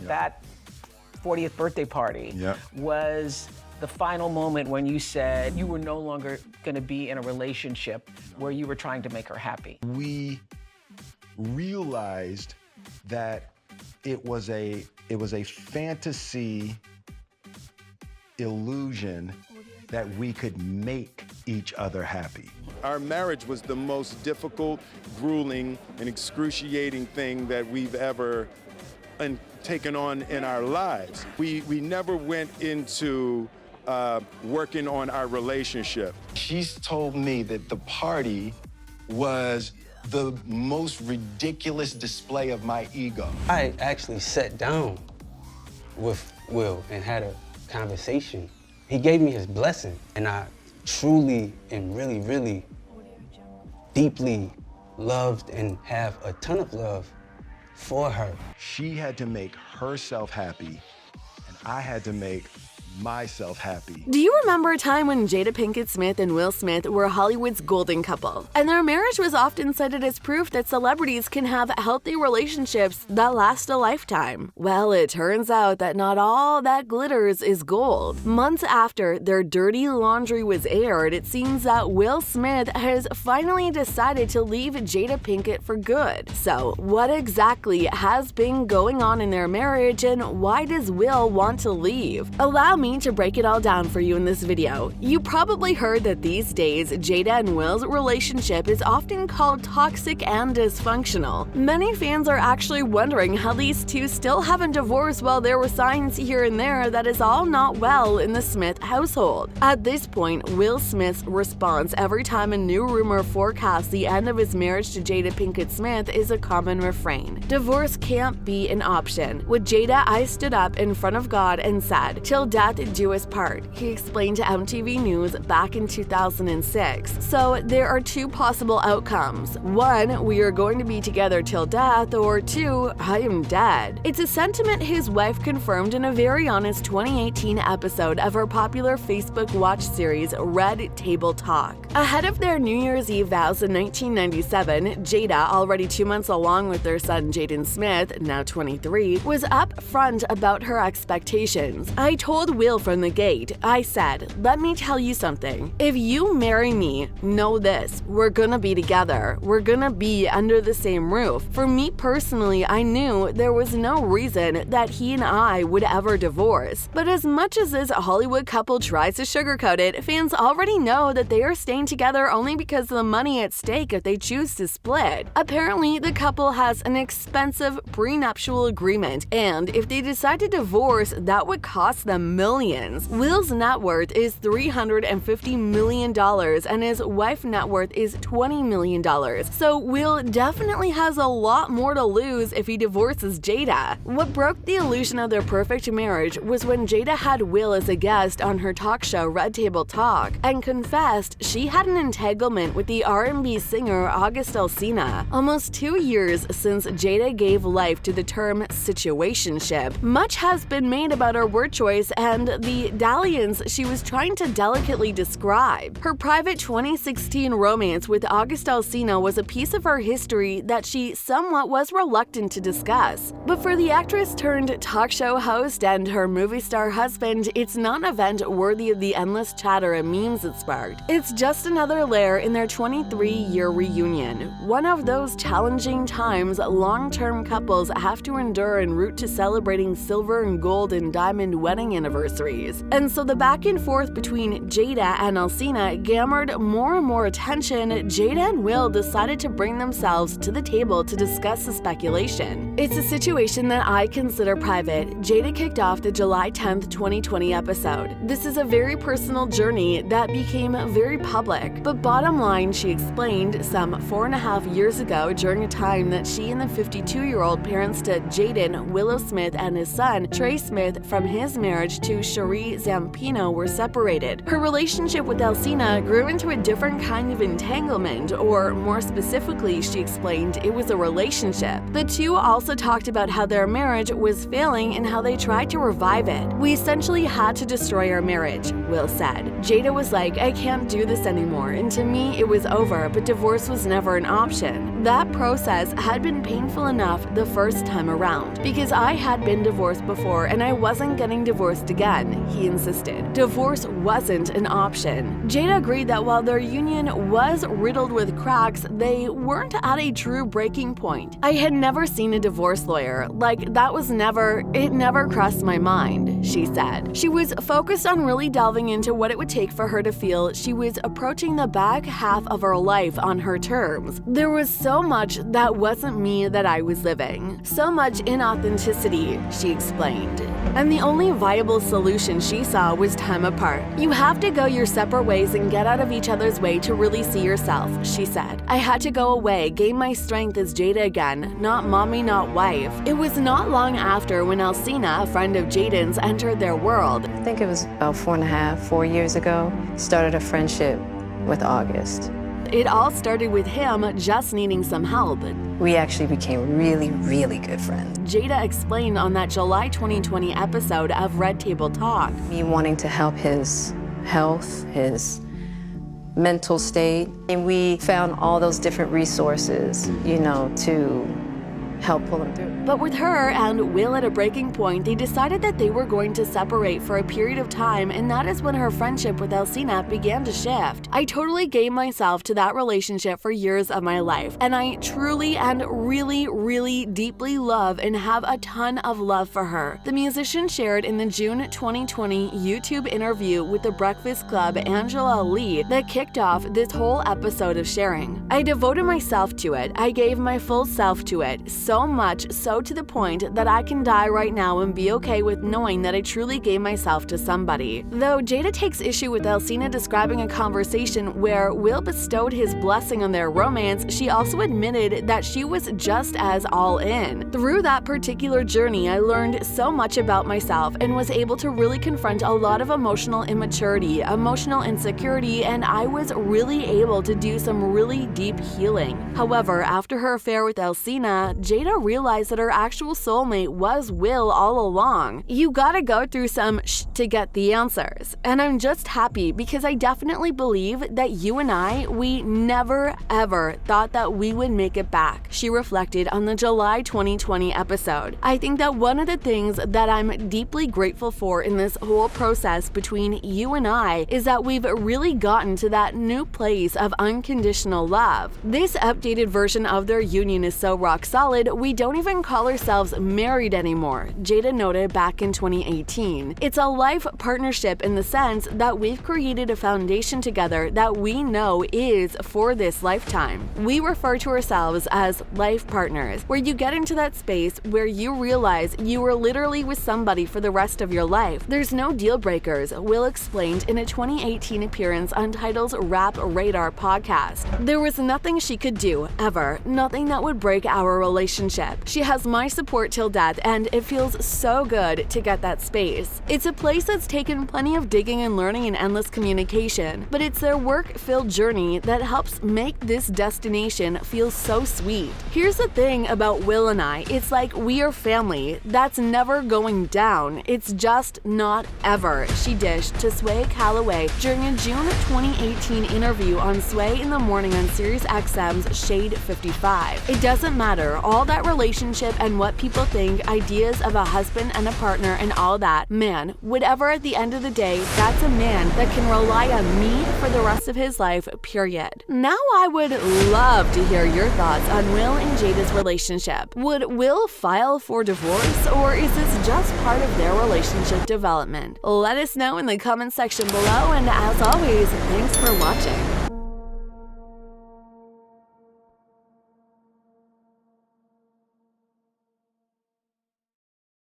That 40th birthday party was the final moment when you said you were no longer going to be in a relationship where you were trying to make her happy. We realized that it was a fantasy illusion that we could make each other happy. Our marriage was the most difficult, grueling, and excruciating thing that we've ever taken on in our lives. We never went into working on our relationship. She's told me that the party was the most ridiculous display of my ego. I actually sat down with Will and had a conversation. He gave me his blessing, and I truly and really, really deeply loved and have a ton of love for her. She had to make herself happy, and I had to make myself happy. Do you remember a time when Jada Pinkett Smith and Will Smith were Hollywood's golden couple? And their marriage was often cited as proof that celebrities can have healthy relationships that last a lifetime. Well, it turns out that not all that glitters is gold. Months after their dirty laundry was aired, it seems that Will Smith has finally decided to leave Jada Pinkett for good. So, what exactly has been going on in their marriage, and why does Will want to leave? Allow me to break it all down for you in this video. You probably heard that these days, Jada and Will's relationship is often called toxic and dysfunctional. Many fans are actually wondering how these two still haven't divorced while there were signs here and there that is all not well in the Smith household. At this point, Will Smith's response every time a new rumor forecasts the end of his marriage to Jada Pinkett Smith is a common refrain: divorce can't be an option. With Jada, I stood up in front of God and said, "Till death do us part," he explained to MTV News back in 2006. So there are two possible outcomes. One, we are going to be together till death, or two, I am dead. It's a sentiment his wife confirmed in a very honest 2018 episode of her popular Facebook watch series Red Table Talk. Ahead of their New Year's Eve vows in 1997, Jada, already 2 months along with their son Jaden Smith, now 23, was upfront about her expectations. "I told Will from the gate, I said, let me tell you something. If you marry me, know this, we're gonna be together. We're gonna be under the same roof. For me personally, I knew there was no reason that he and I would ever divorce." But as much as this Hollywood couple tries to sugarcoat it, fans already know that they are staying together only because of the money at stake if they choose to split. Apparently, the couple has an expensive prenuptial agreement, and if they decide to divorce, that would cost them millions. Will's net worth is $350 million and his wife's net worth is $20 million. So Will definitely has a lot more to lose if he divorces Jada. What broke the illusion of their perfect marriage was when Jada had Will as a guest on her talk show Red Table Talk and confessed she had an entanglement with the R&B singer August Alsina. Almost 2 years since Jada gave life to the term situationship, much has been made about her word choice and the dalliance she was trying to delicately describe. Her private 2016 romance with August Alsina was a piece of her history that she somewhat was reluctant to discuss. But for the actress turned talk show host and her movie star husband, it's not an event worthy of the endless chatter and memes it sparked. It's just another layer in their 23-year reunion. One of those challenging times long-term couples have to endure en route to celebrating silver and gold and diamond wedding anniversaries. And so the back and forth between Jada and Alsina garnered more and more attention. Jada and Will decided to bring themselves to the table to discuss the speculation. It's a situation that I consider private. Jada kicked off the July 10th, 2020 episode. This is a very personal journey that became very public. But bottom line, she explained, some 4.5 years ago, during a time that she and the 52-year-old parents to Jaden, Willow Smith, and his son, Trey Smith, from his marriage to Cherie Zampino were separated. Her relationship with Alsina grew into a different kind of entanglement, or more specifically, she explained, it was a relationship. The two also talked about how their marriage was failing and how they tried to revive it. "We essentially had to destroy our marriage," Will said. Jada was like, "I can't do this anymore," and to me, it was over, but divorce was never an option. that process had been painful enough the first time around because I had been divorced before and I wasn't getting divorced again, he insisted. Divorce wasn't an option. Jada agreed that while their union was riddled with cracks, they weren't at a true breaking point. I had never seen a divorce lawyer. It never crossed my mind, she said. She was focused on really delving into what it would take for her to feel she was approaching the back half of her life on her terms. There was so much that wasn't me that I was living. So much inauthenticity, she explained. And the only viable solution she saw was time apart. You have to go your separate ways and get out of each other's way to really see yourself, she said. I had to go away, gain my strength as Jada again, not mommy, not wife. It was not long after when Alcina, a friend of Jaden's, entered their world. I think it was about 4 years ago, started a friendship with August. It all started with him just needing some help. We actually became really, really good friends. Jada explained on that July 2020 episode of Red Table Talk. Me wanting to help his health, his mental state, and we found all those different resources, to help pull him through. But with her and Will at a breaking point, they decided that they were going to separate for a period of time, and that is when her friendship with Alcina began to shift. I totally gave myself to that relationship for years of my life, and I truly and really, really deeply love and have a ton of love for her. The musician shared in the June 2020 YouTube interview with The Breakfast Club Angela Lee that kicked off this whole episode of sharing. I devoted myself to it. I gave my full self to it, so much so to the point that I can die right now and be okay with knowing that I truly gave myself to somebody. Though Jada takes issue with Alcina describing a conversation where Will bestowed his blessing on their romance, she also admitted that she was just as all in. Through that particular journey, I learned so much about myself and was able to really confront a lot of emotional immaturity, emotional insecurity, and I was really able to do some really deep healing. However, after her affair with Alcina, Jada realized that her actual soulmate was Will all along. You gotta go through some to get the answers. And I'm just happy because I definitely believe that you and we never ever thought that we would make it back, she reflected on the July 2020 episode. I think that one of the things that I'm deeply grateful for in this whole process between you and I is that we've really gotten to that new place of unconditional love. This updated version of their union is so rock solid, we don't even call ourselves married anymore, Jada noted back in 2018. It's a life partnership in the sense that we've created a foundation together that we know is for this lifetime. We refer to ourselves as life partners, where you get into that space where you realize you are literally with somebody for the rest of your life. There's no deal breakers, Will explained in a 2018 appearance on Tidal's Rap Radar podcast. There was nothing she could do, ever, nothing that would break our relationship. She has my support till death, and it feels so good to get that space. It's a place that's taken plenty of digging and learning and endless communication, but it's their work-filled journey that helps make this destination feel so sweet. Here's the thing about Will and I, it's like we are family. That's never going down. It's just not ever, she dished to Sway Calloway during a June 2018 interview on Sway in the Morning on Sirius XM's Shade 55. It doesn't matter, all that relationship and what people think, ideas of a husband and a partner and all that, man, whatever at the end of the day, that's a man that can rely on me for the rest of his life, period. Now I would love to hear your thoughts on Will and Jada's relationship. Would Will file for divorce, or is this just part of their relationship development? Let us know in the comment section below, and as always, thanks for watching.